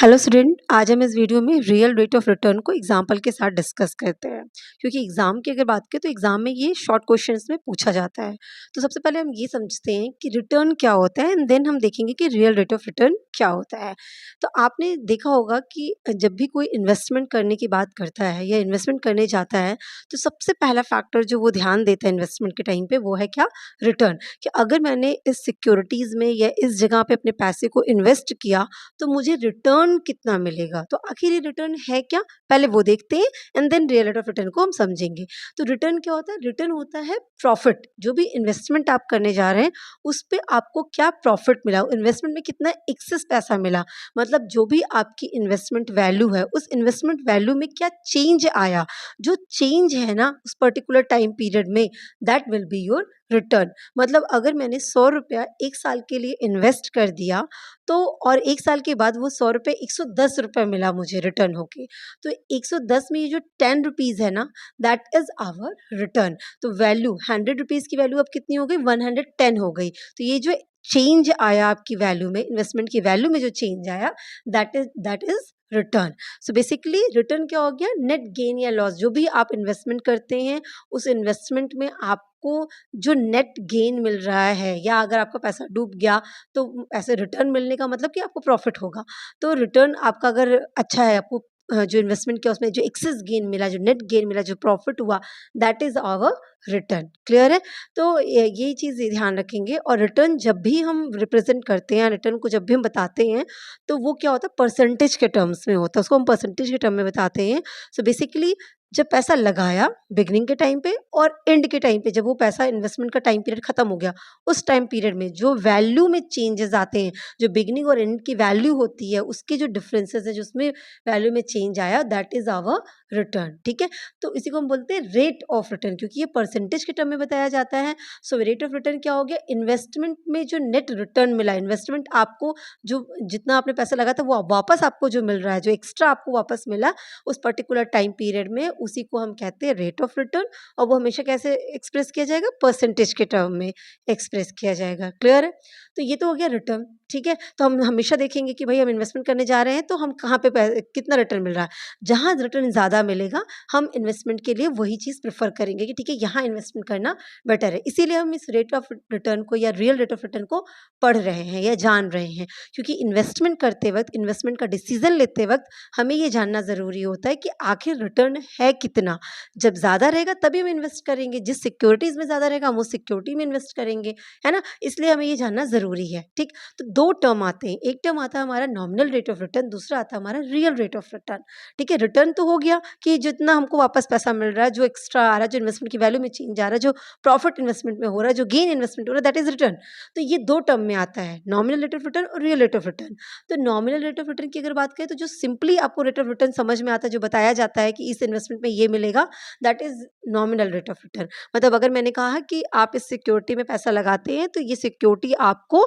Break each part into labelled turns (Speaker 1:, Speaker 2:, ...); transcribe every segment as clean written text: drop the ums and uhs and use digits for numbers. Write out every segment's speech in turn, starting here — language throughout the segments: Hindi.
Speaker 1: हेलो स्टूडेंट, आज हम इस वीडियो में रियल रेट ऑफ रिटर्न को एग्जाम्पल के साथ डिस्कस करते हैं। क्योंकि एग्जाम की अगर बात करें तो एग्जाम में ये शॉर्ट क्वेश्चंस में पूछा जाता है। तो सबसे पहले हम ये समझते हैं कि रिटर्न क्या होता है एंड देन हम देखेंगे कि रियल रेट ऑफ रिटर्न क्या होता है। तो आपने देखा होगा कि जब भी कोई इन्वेस्टमेंट करने की बात करता है या इन्वेस्टमेंट करने जाता है तो सबसे पहला फैक्टर जो वो ध्यान देता है इन्वेस्टमेंट के टाइम पे वो है क्या? रिटर्न। कि अगर मैंने इस सिक्योरिटीज में या इस जगह पे अपने पैसे को इन्वेस्ट किया तो मुझे रिटर्न कितना मिलेगा। तो आखिर ये रिटर्न है क्या, पहले वो देखते हैं and then real rate of return को हम समझेंगे। तो रिटर्न क्या होता है? रिटर्न होता है प्रॉफिट। जो भी इन्वेस्टमेंट आप करने जा रहे हैं उस पे आपको क्या प्रॉफिट मिला, इन्वेस्टमेंट में कितना एक्सेस पैसा मिला, मतलब जो भी आपकी इन्वेस्टमेंट वैल्यू है उस इन्वेस्टमेंट वैल्यू में क्या चेंज आया, जो चेंज है ना उस पर्टिकुलर टाइम पीरियड में, that will be your return. मतलब अगर मैंने 100 रुपया एक साल के लिए इन्वेस्ट कर दिया तो और 1 साल के बाद वो 100 रुपए 110 रुपए मिला मुझे रिटर्न होके। तो 110 में ये जो 10 रुपीज़ है ना, दैट इज़ आवर रिटर्न। तो वैल्यू 100 रुपीज़ की वैल्यू अब कितनी हो गई? 110 हो गई। तो ये जो चेंज आया आपकी वैल्यू में, इन्वेस्टमेंट की वैल्यू में जो चेंज आया, that is return. So basically return क्या हो गया? नेट गेन या लॉस, जो भी आप इन्वेस्टमेंट करते हैं उस इन्वेस्टमेंट में आपको जो नेट गेन मिल रहा है, या अगर आपका पैसा डूब गया तो ऐसे रिटर्न मिलने का मतलब कि आपको प्रॉफिट होगा। तो रिटर्न आपका अगर अच्छा है, आपको जो इन्वेस्टमेंट किया उसमें जो एक्सेस गेन मिला, जो नेट गेन मिला, जो प्रॉफिट हुआ, that is our return. Clear है? तो ये चीज़ ध्यान रखेंगे। और रिटर्न जब भी हम रिप्रेजेंट करते हैं, रिटर्न को जब भी हम बताते हैं तो वो क्या होता है? परसेंटेज के टर्म्स में होता है, उसको हम परसेंटेज के टर्म में बताते हैं। सो बेसिकली जब पैसा लगाया बिगिनिंग के टाइम पे और एंड के टाइम पे, जब वो पैसा इन्वेस्टमेंट का टाइम पीरियड खत्म हो गया, उस टाइम पीरियड में जो वैल्यू में चेंजेस आते हैं, जो बिगिनिंग और एंड की वैल्यू होती है उसके जो डिफरेंसेस है, जो उसमें वैल्यू में चेंज आया, दैट इज आवर रिटर्न। ठीक है? तो इसी को हम बोलते हैं रेट ऑफ रिटर्न, क्योंकि ये परसेंटेज के टर्म में बताया जाता है। सो रेट ऑफ रिटर्न क्या हो गया? इन्वेस्टमेंट में जो नेट रिटर्न मिला, इन्वेस्टमेंट आपको जो जितना आपने पैसा लगा था वो वापस आपको जो मिल रहा है, जो एक्स्ट्रा आपको वापस मिला उस पर्टिकुलर टाइम पीरियड में, उसी को हम कहते हैं रेट ऑफ रिटर्न। और वो हमेशा कैसे एक्सप्रेस किया जाएगा? परसेंटेज के टर्म में एक्सप्रेस किया जाएगा। क्लियर है? तो ये तो हो गया रिटर्न। ठीक है? तो हम हमेशा देखेंगे कि भाई हम इन्वेस्टमेंट करने जा रहे हैं तो हम कहाँ पे कितना रिटर्न मिल रहा है। जहाँ रिटर्न ज़्यादा मिलेगा हम इन्वेस्टमेंट के लिए वही चीज़ प्रेफर करेंगे कि ठीक है, यहाँ इन्वेस्टमेंट करना बेटर है। इसीलिए हम इस रेट ऑफ रिटर्न को या रियल रेट ऑफ रिटर्न को पढ़ रहे हैं या जान रहे हैं। क्योंकि इन्वेस्टमेंट करते वक्त, इन्वेस्टमेंट का डिसीजन लेते वक्त हमें ये जानना ज़रूरी होता है कि आखिर रिटर्न है कितना। जब ज़्यादा रहेगा तभी हम इन्वेस्ट करेंगे, जिस सिक्योरिटीज़ में ज़्यादा रहेगा हम उस सिक्योरिटी में इन्वेस्ट करेंगे, है ना? इसलिए हमें ये जानना ज़रूरी है। ठीक? तो 2 टर्म आते हैं, एक टर्म आता है हमारा नॉमिनल रेट ऑफ रिटर्न, दूसरा आता है हमारा रियल रेट ऑफ रिटर्न। ठीक है? रिटर्न तो हो गया कि जितना हमको वापस पैसा मिल रहा है, जो एक्स्ट्रा आ रहा है, जो इन्वेस्टमेंट की वैल्यू में चेंज आ रहा है, जो प्रॉफिट इन्वेस्टमेंट में हो रहा है, जो गेन इन्वेस्टमेंट हो रहा है, दैट इज़ रिटर्न। तो ये 2 टर्म में आता है, नॉमिनल रेट ऑफ रिटर्न और रियल रेट ऑफ रिटर्न। तो नॉमिनल रेट ऑफ रिटर्न की अगर बात करें तो जो सिंपली आपको रेट ऑफ रिटर्न समझ में आता है, जो बताया जाता है कि इस इन्वेस्टमेंट में ये मिलेगा, that is nominal rate of return. मतलब अगर मैंने कहा कि आप इस सिक्योरिटी में पैसा लगाते हैं तो ये सिक्योरिटी आपको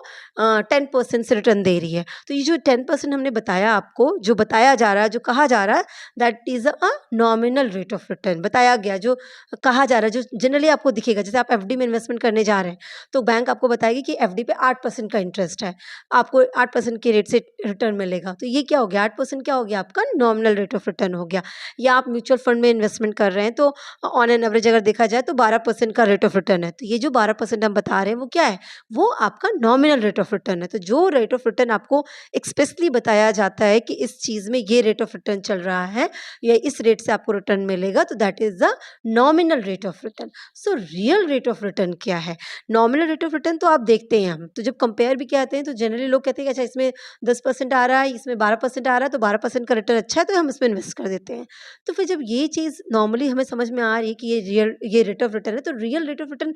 Speaker 1: 10% से रिटर्न दे रही है। तो ये जो 10% हमने बताया आपको, जो बताया जा रहा है, जो कहा जा रहा है, that is a nominal rate of return. बताया गया, जो कहा जा रहा है, जो जनरली आपको दिखेगा। जैसे आप एफडी में इन्वेस्टमेंट करने जा रहे हैं तो बैंक आपको बताएगी कि एफडी पे 8% का इंटरेस्ट है, आपको 8% के रेट से रिटर्न मिलेगा। तो ये क्या हो गया? 8% क्या हो गया? आपका नॉमिनल रेट ऑफ रिटर्न हो गया। या आप म्यूचुअल फंड में इन्वेस्टमेंट कर रहे हैं तो ऑन एन एवरेज अगर देखा जाए तो 12% का रेट ऑफ रिटर्न है। तो ये जो 12% हम बता रहे हैं वो क्या है? वो आपका नॉमिनल रेट ऑफ रिटर्न है। तो जो रेट ऑफ रिटर्न आपको एक्सप्रेसली बताया जाता है कि इस चीज़ में ये रेट ऑफ रिटर्न चल रहा है या इस रेट से आपको रिटर्न मिलेगा, तो that is the nominal rate of return. So real rate of return क्या है? नॉमिनल रेट ऑफ रिटर्न तो आप देखते हैं हम, तो जब कंपेयर भी कहते हैं तो जनरली लोग कहते हैं कि अच्छा इसमें 10% आ रहा है, इसमें 12% आ रहा है, तो 12% का रिटर्न अच्छा है तो हम इसमें इन्वेस्ट कर देते हैं। तो फिर जब ये चीज़ नॉर्मली हमें समझ में आ रही है कि ये रेट ऑफ रिटर्न है, तो real rate of return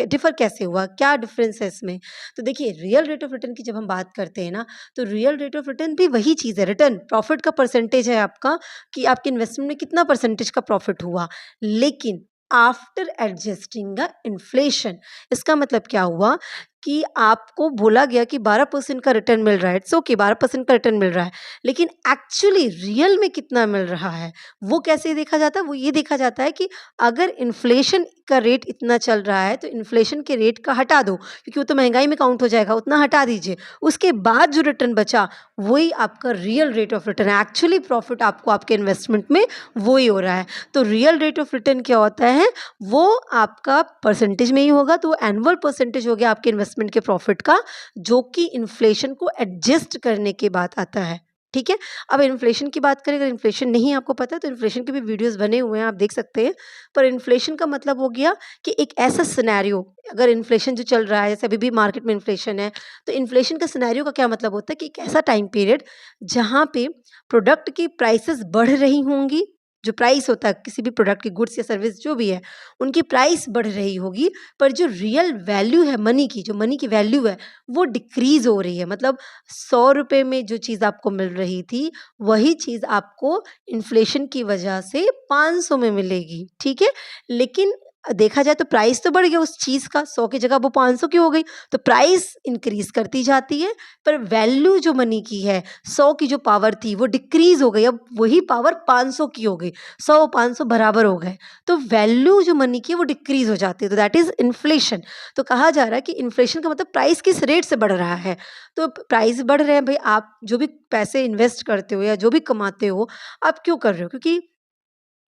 Speaker 1: differ कैसे हुआ? क्या डिफरेंस है इसमें? तो देखिए, रियल रेट ऑफ रिटर्न की जब हम बात करते हैं ना, तो रियल रेट ऑफ रिटर्न भी वही चीज़ है, रिटर्न प्रॉफिट का परसेंटेज है आपका, कि आपके इन्वेस्टमेंट में कितना परसेंटेज का प्रॉफिट हुआ, लेकिन आफ्टर एडजस्टिंग द इन्फ्लेशन। इसका मतलब क्या हुआ कि आपको बोला गया कि 12% का रिटर्न मिल रहा है, इट्स ओके 12% का रिटर्न मिल रहा है, लेकिन एक्चुअली रियल में कितना मिल रहा है, वो कैसे देखा जाता है? वो ये देखा जाता है कि अगर इन्फ्लेशन का रेट इतना चल रहा है, तो इन्फ्लेशन के रेट का हटा दो, क्योंकि वो तो महँगाई में काउंट हो जाएगा, उतना हटा दीजिए। उसके बाद जो रिटर्न बचा, वही आपका रियल रेट ऑफ रिटर्न है। एक्चुअली प्रॉफ़िट आपको आपके इन्वेस्टमेंट में वही हो रहा है। तो रियल रेट ऑफ रिटर्न क्या होता है? वो आपका परसेंटेज में ही होगा, तो एनुअल परसेंटेज हो गया आपके इन्वेस्टमेंट के प्रॉफ़िट का, जो कि इन्फ्लेशन को एडजस्ट करने के बाद आता है। ठीक है? अब इन्फ्लेशन की बात करें, अगर इन्फ्लेशन नहीं आपको पता है तो इन्फ्लेशन के भी वीडियोज़ बने हुए हैं, आप देख सकते हैं। पर इन्फ्लेशन का मतलब हो गया कि एक ऐसा सिनेरियो, अगर इन्फ्लेशन जो चल रहा है, जैसे अभी भी मार्केट में इन्फ्लेशन है, तो इन्फ्लेशन का सिनेरियो का क्या मतलब होता है कि एक ऐसा टाइम पीरियड जहाँ पे प्रोडक्ट की प्राइसेस बढ़ रही होंगी, जो प्राइस होता है किसी भी प्रोडक्ट की, गुड्स या सर्विस जो भी है, उनकी प्राइस बढ़ रही होगी, पर जो रियल वैल्यू है मनी की, जो मनी की वैल्यू है, वो डिक्रीज़ हो रही है। मतलब 100 रुपए में जो चीज़ आपको मिल रही थी, वही चीज़ आपको इन्फ्लेशन की वजह से 500 में मिलेगी, ठीक है? लेकिन देखा जाए तो प्राइस तो बढ़ गया उस चीज़ का, 100 की जगह वो 500 की हो गई, तो प्राइस इंक्रीज़ करती जाती है, पर वैल्यू जो मनी की है, 100 की जो पावर थी वो डिक्रीज़ हो गई, अब वही पावर 500 की हो गई, 100 500 बराबर हो गए, तो वैल्यू जो मनी की है वो डिक्रीज़ हो जाती है, तो दैट इज़ इन्फ्लेशन। तो कहा जा रहा है कि इन्फ्लेशन का मतलब प्राइस किस रेट से बढ़ रहा है, तो प्राइस बढ़ रहे हैं भाई, आप जो भी पैसे इन्वेस्ट करते हो या जो भी कमाते हो, आप क्यों कर रहे हो? क्योंकि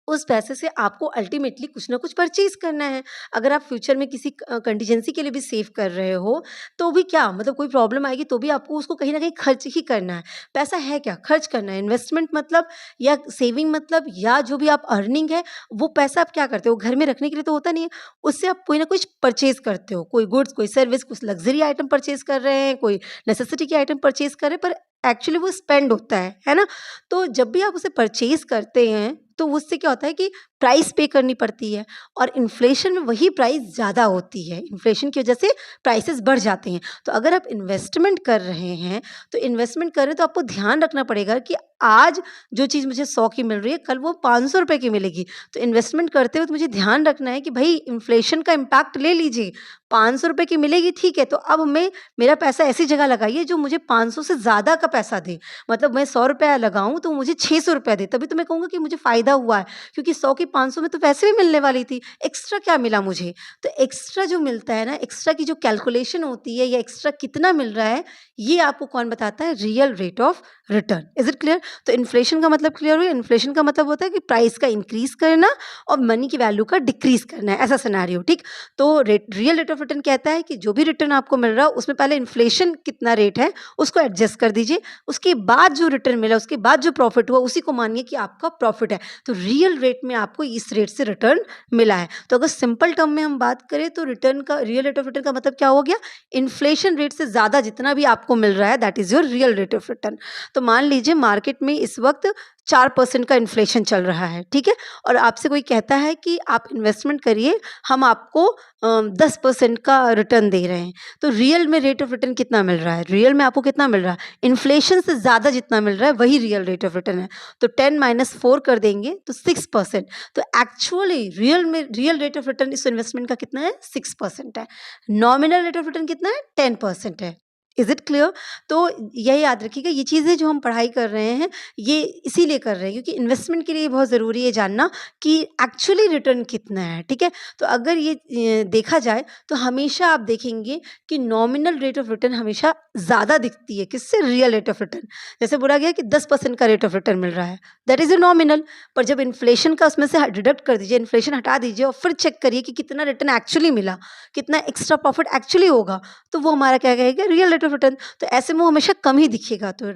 Speaker 1: उस पैसे से आपको अल्टीमेटली कुछ ना कुछ परचेज़ करना है। अगर आप फ्यूचर में किसी कंटीजेंसी के लिए भी सेव कर रहे हो, तो भी क्या मतलब कोई प्रॉब्लम आएगी तो भी आपको उसको कहीं न कहीं खर्च ही करना है। पैसा है क्या? खर्च करना है। इन्वेस्टमेंट मतलब या सेविंग मतलब या जो भी आप अर्निंग है, वो पैसा आप क्या करते हो? घर में रखने के लिए तो होता नहीं है। उससे आप कोई ना कुछ परचेज़ करते हो। कोई गुड्स, कोई सर्विस, कुछ लग्ज़री आइटम परचेज़ कर रहे हैं, कोई नेसेसिटी के आइटम परचेज़ कर रहे हैं, पर एक्चुअली वो स्पेंड होता है ना? तो जब भी आप उसे परचेज़ करते हैं, तो उससे क्या होता है कि प्राइस पे करनी पड़ती है, और इन्फ्लेशन में वही प्राइस ज़्यादा होती है। इन्फ्लेशन की वजह से प्राइसेस बढ़ जाते हैं। तो अगर आप इन्वेस्टमेंट कर रहे हैं, तो इन्वेस्टमेंट कर रहे हैं तो आपको ध्यान रखना पड़ेगा कि आज जो चीज़ मुझे 100 की मिल रही है, कल वो 500 रुपए की मिलेगी। तो इन्वेस्टमेंट करते वक़्त मुझे ध्यान रखना है कि भई इन्फ्लेशन का इम्पैक्ट ले लीजिए। 500 रुपए की मिलेगी ठीक है, तो अब हमें मेरा पैसा ऐसी जगह लगाइए जो मुझे 500 से ज़्यादा का पैसा दे। मतलब मैं 100 रुपया लगाऊँ तो मुझे 600 रुपया दे, तभी तो मैं कहूँगी कि मुझे फ़ायदा हुआ है, क्योंकि 100 की 500 में तो वैसे भी मिलने वाली थी, एक्स्ट्रा क्या मिला मुझे? तो एक्स्ट्रा जो मिलता है ना, एक्स्ट्रा की जो कैलकुलेशन होती है या एक्स्ट्रा कितना मिल रहा है, ये आपको कौन बताता है? Real rate of return. Is it clear? तो इन्फ्लेशन का मतलब क्लियर हुई? इन्फ्लेशन का मतलब होता है कि प्राइस का इंक्रीज़ करना और मनी की वैल्यू का डिक्रीज़ करना है, ऐसा सिनेरियो, ठीक? तो रियल रेट ऑफ रिटर्न कहता है कि जो भी रिटर्न आपको मिल रहा है, उसमें पहले इन्फ्लेशन कितना रेट है, उसको एडजस्ट कर दीजिए। उसके बाद जो रिटर्न मिला, उसके बाद जो प्रॉफ़िट हुआ, उसी को मानिए कि आपका प्रॉफ़िट है। तो रियल रेट में आपको इस रेट से रिटर्न मिला है। तो अगर सिंपल टर्म में हम बात करें, तो रिटर्न का, रियल रेट ऑफ रिटर्न का मतलब क्या हो गया? इन्फ्लेशन रेट से ज़्यादा जितना भी आपको मिल रहा है, that is your real rate of return. तो मान लीजिए मार्केट में इस वक़्त 4% का इन्फ्लेशन चल रहा है, ठीक है? और आपसे कोई कहता है कि आप इन्वेस्टमेंट करिए, हम आपको 10% का रिटर्न दे रहे हैं। तो रियल में रेट ऑफ रिटर्न कितना मिल रहा है? रियल में आपको कितना मिल रहा है? इन्फ्लेशन से ज़्यादा जितना मिल रहा है, वही रियल रेट ऑफ रिटर्न है। तो 10 माइनस 4 कर देंगे तो 6%। तो actually real rate of return इस इन्वेस्टमेंट का कितना है? 6% है। नॉमिनल रेट ऑफ रिटर्न कितना है? 10% है। Is it clear? तो यह याद रखिएगा, ये चीज़ें जो हम पढ़ाई कर रहे हैं, ये इसीलिए कर रहे हैं क्योंकि इन्वेस्टमेंट के लिए बहुत ज़रूरी है जानना कि एक्चुअली रिटर्न कितना है, ठीक है? तो अगर ये देखा जाए, तो हमेशा आप देखेंगे कि नॉमिनल रेट ऑफ रिटर्न हमेशा ज़्यादा दिखती है, किससे? Real rate of return. जैसे बोला गया कि 10% का रेट ऑफ रिटर्न मिल रहा है, दैट इज़ अ नॉमिनल। पर जब इन्फ्लेशन का उसमें से डिडक्ट कर दीजिए, इन्फ्लेशन हटा दीजिए और फिर चेक करिए कि कितना रिटर्न एक्चुअली मिला, कितना एक्स्ट्रा प्रॉफिट एक्चुअली होगा, तो वो हमारा क्या कहेगा? Real rate of return. तो ऐसे में वो हमेशा कम ही दिखेगा। तो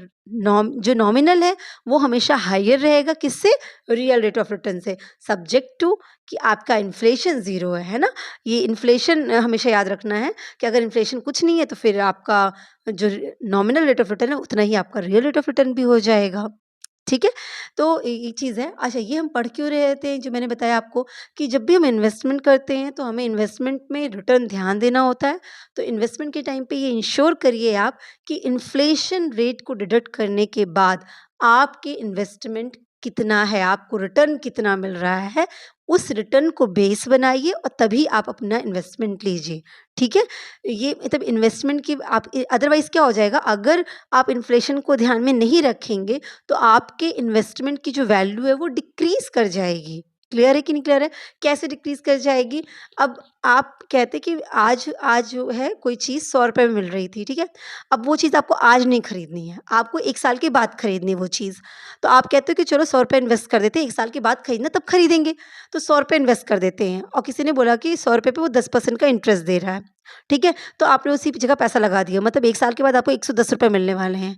Speaker 1: जो नॉमिनल है वो हमेशा हायर रहेगा, किससे? रियल रेट ऑफ रिटर्न से, सब्जेक्ट टू कि आपका इन्फ्लेशन ज़ीरो है ना? ये इन्फ्लेशन हमेशा याद रखना है कि अगर इन्फ्लेशन कुछ नहीं है तो फिर आपका जो नॉमिनल रेट ऑफ रिटर्न है उतना ही आपका रियल रेट ऑफ रिटर्न भी हो जाएगा। ठीक है? तो ये चीज़ है। अच्छा, ये हम पढ़ क्यों रहे थे, जो मैंने बताया आपको कि जब भी हम इन्वेस्टमेंट करते हैं तो हमें इन्वेस्टमेंट में रिटर्न ध्यान देना होता है। तो इन्वेस्टमेंट के टाइम पे ये इंश्योर करिए आप कि इन्फ्लेशन रेट को डिडक्ट करने के बाद आपके इन्वेस्टमेंट कितना है, आपको रिटर्न कितना मिल रहा है, उस रिटर्न को बेस बनाइए और तभी आप अपना इन्वेस्टमेंट लीजिए, ठीक है? ये मतलब इन्वेस्टमेंट की आप अदरवाइज़ क्या हो जाएगा, अगर आप इन्फ्लेशन को ध्यान में नहीं रखेंगे, तो आपके इन्वेस्टमेंट की जो वैल्यू है वो डिक्रीज़ कर जाएगी। क्लियर है कि नहीं क्लियर है? कैसे डिक्रीज़ कर जाएगी? अब आप कहते कि आज आज जो है कोई चीज़ ₹100 में मिल रही थी, ठीक है? अब वो चीज़ आपको आज नहीं खरीदनी है, आपको 1 साल के बाद खरीदनी है वो चीज़। तो आप कहते हो कि चलो ₹100 इन्वेस्ट कर देते हैं, 1 साल के बाद खरीदना तब खरीदेंगे। तो ₹100 इन्वेस्ट कर देते हैं और किसी ने बोला कि ₹100 पे वो 10% का इंटरेस्ट दे रहा है, ठीक है? तो आपने उसी जगह पैसा लगा दिया, मतलब 1 साल के बाद आपको ₹110 मिलने वाले हैं।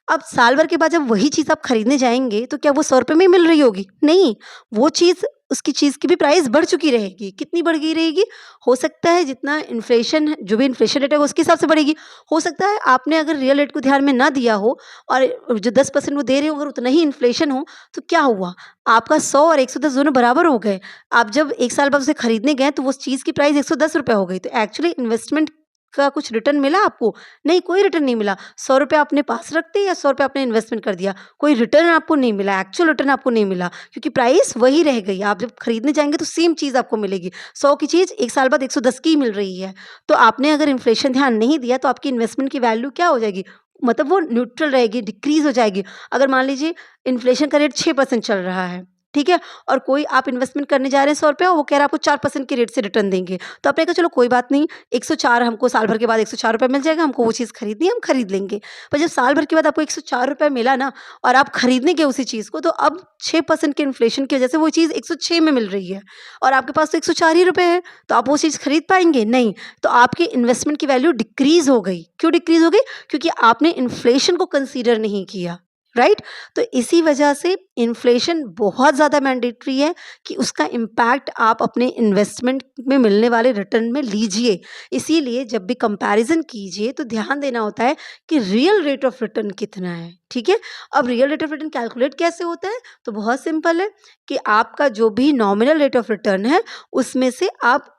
Speaker 1: अब साल भर के बाद जब वही चीज़ आप खरीदने जाएँगे, तो क्या वो ₹100 में ही मिल रही होगी? नहीं, वो चीज़ उसकी चीज़ की भी प्राइस बढ़ चुकी रहेगी। कितनी बढ़ गई रहेगी? हो सकता है जितना इन्फ्लेशन जो भी इन्फ्लेशन रेट है वो उसके हिसाब से बढ़ेगी। हो सकता है आपने अगर रियल रेट को ध्यान में ना दिया हो और जो 10% वो दे रहे हो अगर उतना ही इन्फ्लेशन हो, तो क्या हुआ? आपका 100 और 110 दोनों बराबर हो गए। आप जब 1 साल बाद उसे खरीदने गए तो उस चीज़ की प्राइस ₹110 हो गई। तो एक्चुअली इन्वेस्टमेंट का कुछ रिटर्न मिला आपको? नहीं, कोई रिटर्न नहीं मिला। ₹100 आपने पास रख दिए या ₹100 आपने इन्वेस्टमेंट कर दिया। कोई रिटर्न आपको नहीं मिला, एक्चुअल रिटर्न आपको नहीं मिला क्योंकि प्राइस वही रह गई। आप जब खरीदने जाएँगे तो सेम चीज़ आपको मिलेगी। 100 की चीज़ 1 साल बाद 110 की ही मिल रही है। तो आपने अगर इन्फ्लेशन ध्यान नहीं दिया तो आपकी इन्वेस्टमेंट की वैल्यू क्या हो जाएगी? मतलब वो न्यूट्रल रहेगी, डिक्रीज़ हो जाएगी। अगर मान लीजिए इन्फ्लेशन का रेट 6% चल रहा है, ठीक है? और कोई आप इन्वेस्टमेंट करने जा रहे हैं ₹100 और वो कह रहा है आपको 4% के रेट से रिटर्न देंगे। तो आपने कहा चलो कोई बात नहीं, 104 हमको साल भर के बाद ₹104 मिल जाएगा, हमको वो चीज़ खरीदनी है, हम खरीद लेंगे। पर जब साल भर के बाद आपको ₹104 मिला ना और आप खरीदने गए उसी चीज़ को, तो अब 6% के इन्फ्लेशन की वजह से वो चीज़ 106 में मिल रही है और आपके पास तो ₹104 ही रुपए है, तो आप वो चीज़ खरीद पाएँगे? नहीं। तो आपकी इन्वेस्टमेंट की वैल्यू डिक्रीज़ हो गई। क्यों डिक्रीज़ हो गई? क्योंकि आपने इन्फ्लेशन को कंसीडर नहीं किया, राइट? तो इसी वजह से इन्फ्लेशन बहुत ज़्यादा मैंडेटरी है कि उसका इम्पैक्ट आप अपने इन्वेस्टमेंट में मिलने वाले रिटर्न में लीजिए। इसीलिए जब भी कंपैरिज़न कीजिए तो ध्यान देना होता है कि रियल रेट ऑफ रिटर्न कितना है, ठीक है? अब real rate of return calculate कैसे होता है? तो बहुत सिंपल है कि आपका जो भी नॉमिनल रेट ऑफ रिटर्न है उसमें से आप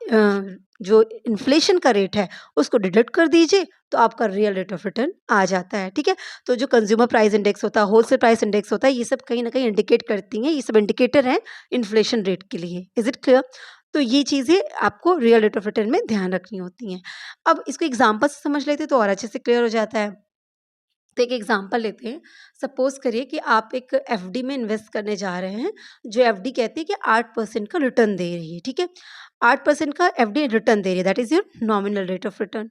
Speaker 1: जो इन्फ्लेशन का रेट है उसको डिडक्ट कर दीजिए, तो आपका रियल रेट ऑफ रिटर्न आ जाता है, ठीक है? तो जो कंज्यूमर प्राइस इंडेक्स होता है, होलसेल प्राइस इंडेक्स होता है, ये सब कहीं न कहीं इंडिकेट करती हैं, ये सब इंडिकेटर हैं इन्फ्लेशन रेट के लिए। Is it clear? तो ये चीज़ें आपको रियल रेट ऑफ रिटर्न में ध्यान रखनी होती हैं। अब इसको एग्ज़ाम्पल से समझ लेते हैं तो और अच्छे से क्लियर हो जाता है। तो एक एग्ज़ाम्पल लेते हैं। सपोज़ करिए कि आप एक एफडी में इन्वेस्ट करने जा रहे हैं, जो एफडी कहती है कि 8% का रिटर्न दे रही है, ठीक है? 8% का एफडी रिटर्न दे रही है, that is your nominal rate of return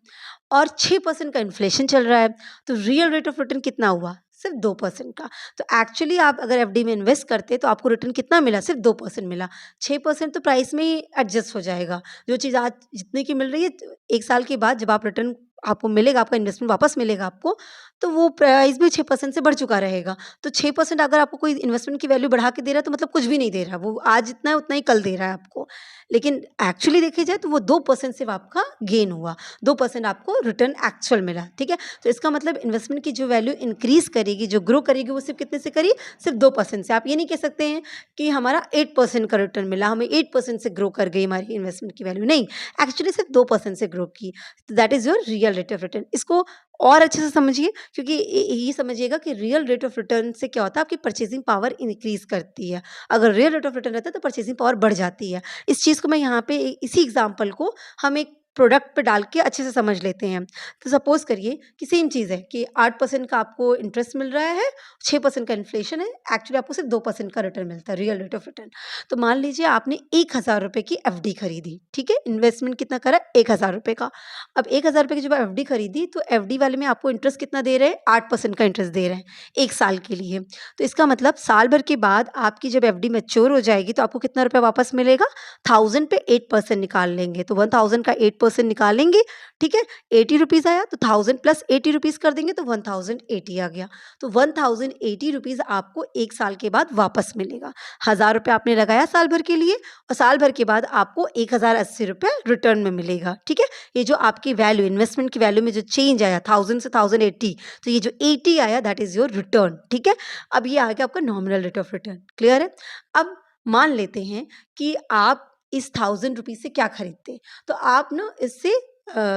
Speaker 1: और 6% का इन्फ्लेशन चल रहा है, तो रियल रेट ऑफ रिटर्न कितना हुआ? सिर्फ़ 2% का। तो एक्चुअली आप अगर एफडी में इन्वेस्ट करते तो आपको रिटर्न कितना मिला? सिर्फ़ 2% मिला। 6% तो प्राइस में ही एडजस्ट हो जाएगा। जो चीज़ आज जितने की मिल रही है, 1 साल के बाद जब आप रिटर्न आपको मिलेगा, आपका इन्वेस्टमेंट वापस मिलेगा आपको, तो वो प्राइस भी 6% से बढ़ चुका रहेगा। तो 6% अगर आपको कोई इन्वेस्टमेंट की वैल्यू बढ़ा के दे रहा है तो मतलब कुछ भी नहीं दे रहा, वो आज जितना है उतना ही कल दे रहा है आपको। लेकिन एक्चुअली देखा जाए तो वो 2% सिर्फ़ आपका गेन हुआ, 2% आपको रिटर्न एक्चुअल मिला, ठीक है? तो इसका मतलब इन्वेस्टमेंट की जो वैल्यू इंक्रीज़ करेगी, जो ग्रो करेगी वो सिर्फ़ कितने से करी? सिर्फ़ 2% से। आप ये नहीं कह सकते हैं कि हमारा 8% का रिटर्न मिला, हमें 8% से ग्रो कर गई हमारी इन्वेस्टमेंट की वैल्यू, नहीं, एक्चुअली सिर्फ़ 2% से ग्रो की। That is your real rate of return. इसको और अच्छे से समझिए क्योंकि ये समझिएगा कि रियल रेट ऑफ रिटर्न से क्या होता है, आपकी परचेजिंग पावर इंक्रीज़ करती है। अगर रियल रेट ऑफ रिटर्न रहता है तो परचेजिंग पावर बढ़ जाती है। इस चीज़ को मैं यहाँ पे इसी एग्ज़ाम्पल को हम एक प्रोडक्ट पे डाल के अच्छे से समझ लेते हैं। तो सपोज़ करिए कि सेम चीज़ है कि 8% का आपको इंटरेस्ट मिल रहा है, 6% का इन्फ्लेशन है, एक्चुअली आपको सिर्फ़ 2% का रिटर्न मिलता है, रियल रेट ऑफ रिटर्न। तो मान लीजिए आपने ₹1000 की एफडी खरीदी, ठीक है? इन्वेस्टमेंट कितना करा? ₹1000 का। अब ₹1000 की जब एफडी खरीदी तो एफडी वाले में आपको इंटरेस्ट कितना दे रहे हैं? 8% का इंटरेस्ट दे रहे हैं, 1 साल के लिए। तो इसका मतलब साल भर के बाद आपकी जब एफडी मैच्योर हो जाएगी तो आपको कितना रुपया वापस मिलेगा? 1000 पे 8% निकाल लेंगे, तो 1000 का 8% निकालेंगे, ठीक है? ₹80 आया तो 1000 प्लस ₹80 कर देंगे तो 1080 आ गया। तो ₹1080 आपको 1 साल के बाद वापस मिलेगा। ₹1000 आपने लगाया साल भर के लिए और साल भर के बाद आपको ₹1080 रिटर्न में मिलेगा, ठीक है? ये जो आपकी वैल्यू इन्वेस्टमेंट की वैल्यू में जो चेंज आया 1000 से 1080, तो ये जो 80 आया दैट इज़ योर रिटर्न, ठीक है? अब ये आ गया आपका nominal rate of return, clear है? अब मान लेते हैं कि आप इस ₹1000 से क्या खरीदते हैं? तो आप ना इससे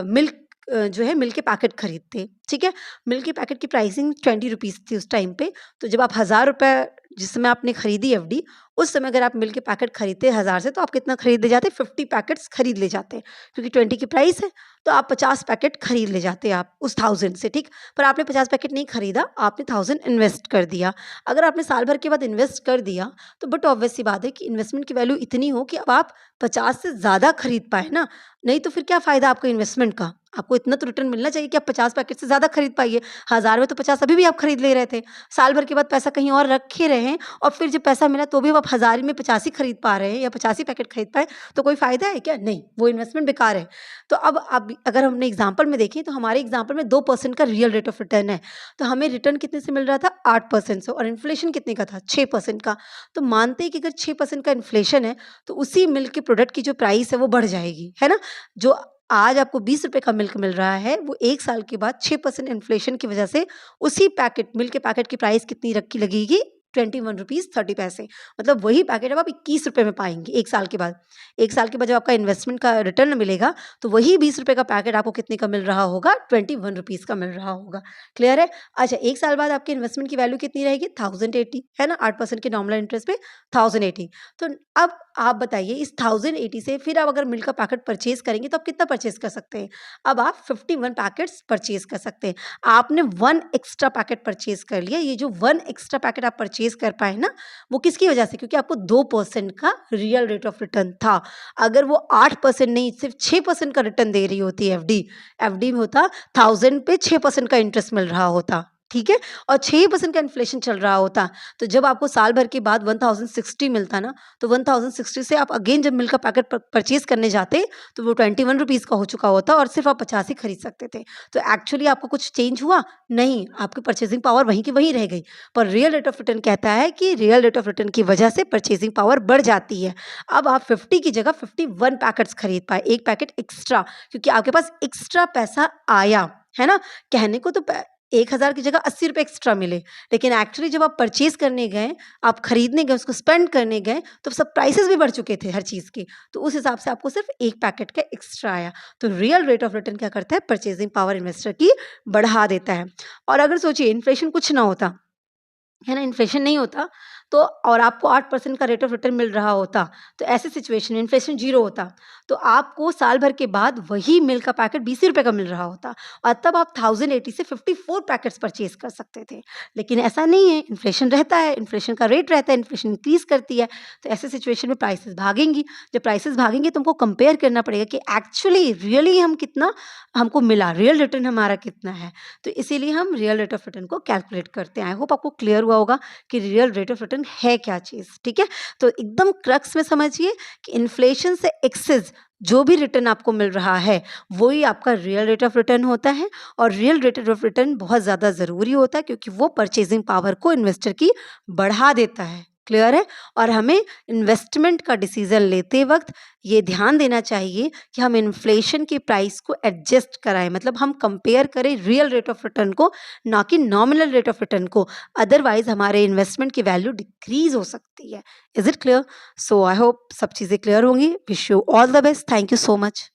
Speaker 1: मिल्क जो है मिल्क के पैकेट खरीदते, ठीक है? मिल्क के पैकेट की प्राइसिंग ₹20 थी उस टाइम पे, तो जब आप ₹1000 जिस समय आपने खरीदी एफडी, उस समय अगर आप मिल्क के पैकेट खरीदते 1000 से तो आप कितना खरीद ले जाते? 50 पैकेट्स खरीद ले जाते, क्योंकि 20 की प्राइस है, तो आप 50 पैकेट खरीद ले जाते आप उस 1000 से, ठीक? पर आपने 50 पैकेट नहीं खरीदा, आपने 1000 इन्वेस्ट कर दिया। अगर आपने साल भर के बाद इन्वेस्ट कर दिया, तो बट ऑब्वियस सी बात है कि इन्वेस्टमेंट की वैल्यू इतनी हो कि अब आप 50 से ज़्यादा खरीद पाएँ ना, नहीं तो फिर क्या फ़ायदा आपका इन्वेस्टमेंट का? आपको इतना तो रिटर्न मिलना चाहिए कि आप 50 पैकेट से ज़्यादा खरीद पाइए। 1000 में तो 50 अभी भी आप खरीद ले रहे थे। साल भर के बाद पैसा कहीं और रखे रहे हैं और फिर जब पैसा मिला तो भी अब आप 1000 में 50 ही खरीद पा रहे हैं या 50 ही पैकेट खरीद पाए, तो कोई फ़ायदा है क्या? नहीं, वो इन्वेस्टमेंट बेकार है। तो अब अगर हमने एग्ज़ाम्पल में देखें तो हमारे एग्ज़ाम्पल में 2% का रियल रेट ऑफ रिटर्न है। तो हमें रिटर्न कितने से मिल रहा था? 8% से, और इन्फ्लेशन कितने का था? 6% का। तो मानते हैं कि अगर 6% का इन्फ्लेशन है, तो उसी मिल्क के प्रोडक्ट की जो प्राइस है वो बढ़ जाएगी, है ना? जो आज आपको 20 रुपए का मिल्क मिल रहा है, वो 1 साल के बाद 6% इन्फ्लेशन की वजह से उसी पैकेट मिल्क के पैकेट की प्राइस कितनी रखी लगेगी? 21 रुपीज़ 30 पैसे। मतलब वही पैकेट अब आप 21 रुपए में पाएँगे 1 साल के बाद। 1 साल के बाद जब आपका इन्वेस्टमेंट का रिटर्न मिलेगा, तो वही 20 रुपए का पैकेट आपको कितने का मिल रहा होगा? 21 रुपीज़ का मिल रहा होगा। क्लियर है? अच्छा, 1 साल बाद आपके इन्वेस्टमेंट की वैल्यू कितनी रहेगी? 1080, है ना? 8% के नॉमिनल इंटरेस्ट पे 1080। तो अब आप बताइए, इस 1080 से फिर आप अगर मिल्क का पैकेट परचेज़ करेंगे तो आप कितना परचेज़ कर सकते हैं? अब आप 51 पैकेट्स परचेज़ कर सकते हैं। आपने 1 एक्स्ट्रा पैकेट परचेज़ कर लिया। ये जो 1 एक्स्ट्रा पैकेट आप परचेज़ कर पाए ना, वो किसकी वजह से? क्योंकि आपको 2% का रियल रेट ऑफ रिटर्न था। अगर वो 8% नहीं, सिर्फ 6% का रिटर्न दे रही होती एफडी, एफडी में होता 1000 पे 6% का इंटरेस्ट मिल रहा होता, ठीक है? और 6% का इन्फ्लेशन चल रहा होता, तो जब आपको साल भर के बाद 1060 मिलता ना, तो 1060 से आप अगेन जब मिल्क का पैकेट परचेज़ करने जाते, तो वो 21 रुपीज़ का हो चुका होता और सिर्फ आप 50 ही खरीद सकते थे। तो एक्चुअली आपको कुछ चेंज हुआ? नहीं, आपकी परचेज़िंग पावर वहीं की वहीं रह गई। पर रियल रेट ऑफ रिटर्न कहता है कि रियल रेट ऑफ रिटर्न की वजह से परचेज़िंग पावर बढ़ जाती है। अब आप 50 की जगह 51 पैकेट्स खरीद पाए, 1 पैकेट एक्स्ट्रा, क्योंकि आपके पास एक्स्ट्रा पैसा आया, है ना? कहने को तो 1000 की जगह 80 रुपए एक्स्ट्रा मिले, लेकिन एक्चुअली जब आप परचेज़ करने गए, आप खरीदने गए, उसको स्पेंड करने गए, तो सब प्राइसेज़ भी बढ़ चुके थे हर चीज़ के। तो उस हिसाब से आपको सिर्फ 1 पैकेट का एक्स्ट्रा आया। तो रियल रेट ऑफ रिटर्न क्या करता है? परचेज़िंग पावर इन्वेस्टर की बढ़ा देता है। और अगर सोचिए इन्फ्लेशन कुछ ना होता, है ना, इन्फ्लेशन नहीं होता, तो और आपको 8% का रेट ऑफ रिटर्न मिल रहा होता, तो ऐसी सिचुएशन में इन्फ्लेशन 0 होता, तो आपको साल भर के बाद वही मिल्क का पैकेट 20 रुपए का मिल रहा होता और तब आप 1080 से 54 पैकेट्स परचेज़ कर सकते थे। लेकिन ऐसा नहीं है, इन्फ्लेशन रहता है, इन्फ्लेशन का रेट रहता है, इन्फ्लेशन इंक्रीज़ करती है, तो ऐसी सिचुएशन में प्राइसेज़ भागेंगी। जब प्राइसेज़ भागेंगी तो हमको कंपेयर करना पड़ेगा कि एक्चुअली रियली हम कितना हमको मिला, रियल रिटर्न हमारा कितना है। तो इसीलिए हम रियल रेट ऑफ रिटर्न को कैलकुलेट करते हैं। आई होप आपको क्लियर हुआ होगा कि रियल रेट ऑफ रिटर्न है क्या चीज़, ठीक है? तो एकदम क्रक्स में समझिए कि इन्फ्लेशन से एक्सेस जो भी रिटर्न आपको मिल रहा है, वही आपका रियल रेट ऑफ रिटर्न होता है और रियल रेट ऑफ रिटर्न बहुत ज़्यादा ज़रूरी होता है क्योंकि वो परचेज़िंग पावर को इन्वेस्टर की बढ़ा देता है। क्लियर है? और हमें इन्वेस्टमेंट का डिसीज़न लेते वक़्त ये ध्यान देना चाहिए कि हम इन्फ्लेशन की प्राइस को एडजस्ट कराएँ, मतलब हम कंपेयर करें रियल रेट ऑफ रिटर्न को, ना कि नॉमिनल रेट ऑफ रिटर्न को। अदरवाइज़ हमारे इन्वेस्टमेंट की वैल्यू डिक्रीज़ हो सकती है। Is it clear? So I hope सब चीज़ें क्लियर होंगी। Wish you all the best. Thank you so much.